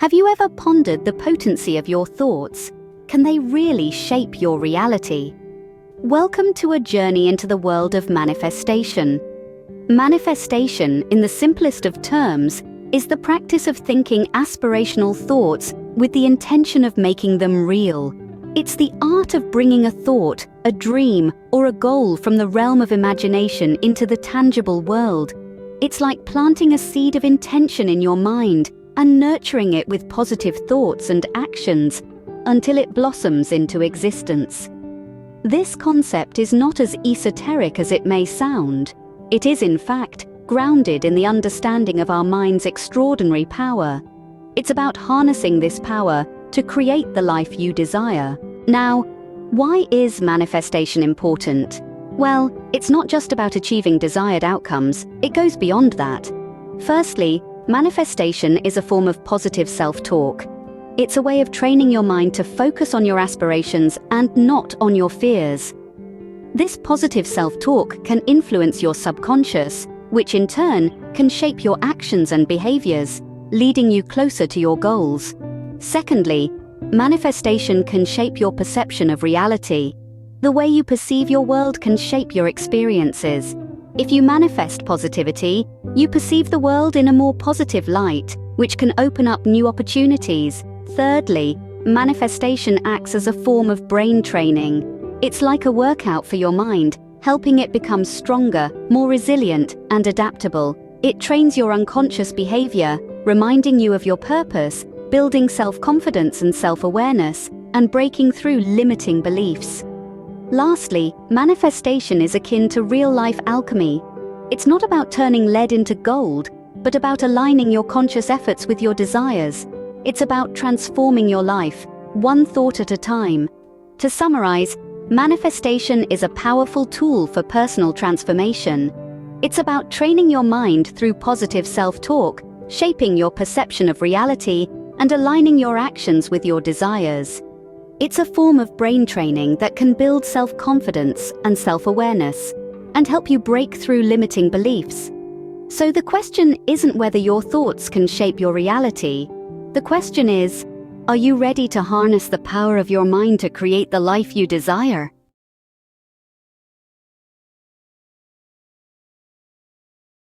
Have you ever pondered the potency of your thoughts? Can they really shape your reality? Welcome to a journey into the world of manifestation. Manifestation, in the simplest of terms, is the practice of thinking aspirational thoughts with the intention of making them real. It's the art of bringing a thought, a dream, or a goal from the realm of imagination into the tangible world. It's like planting a seed of intention in your mind and nurturing it with positive thoughts and actions until it blossoms into existence. This concept is not as esoteric as it may sound. It is, in fact, grounded in the understanding of our mind's extraordinary power. It's about harnessing this power to create the life you desire. Now, why is manifestation important? Well, it's not just about achieving desired outcomes, it goes beyond that. Firstly, manifestation is a form of positive self-talk. It's a way of training your mind to focus on your aspirations and not on your fears. This positive self-talk can influence your subconscious, which in turn can shape your actions and behaviors, leading you closer to your goals. Secondly, manifestation can shape your perception of reality. The way you perceive your world can shape your experiences. If you manifest positivity, you perceive the world in a more positive light, which can open up new opportunities. Thirdly, manifestation acts as a form of brain training. It's like a workout for your mind, helping it become stronger, more resilient, and adaptable. It trains your unconscious behavior, reminding you of your purpose, building self-confidence and self-awareness, and breaking through limiting beliefs. Lastly, manifestation is akin to real-life alchemy. It's not about turning lead into gold, but about aligning your conscious efforts with your desires. It's about transforming your life, one thought at a time. To summarize, manifestation is a powerful tool for personal transformation. It's about training your mind through positive self-talk, shaping your perception of reality, and aligning your actions with your desires. It's a form of brain training that can build self-confidence and self-awareness, and help you break through limiting beliefs. So the question isn't whether your thoughts can shape your reality. The question is, are you ready to harness the power of your mind to create the life you desire?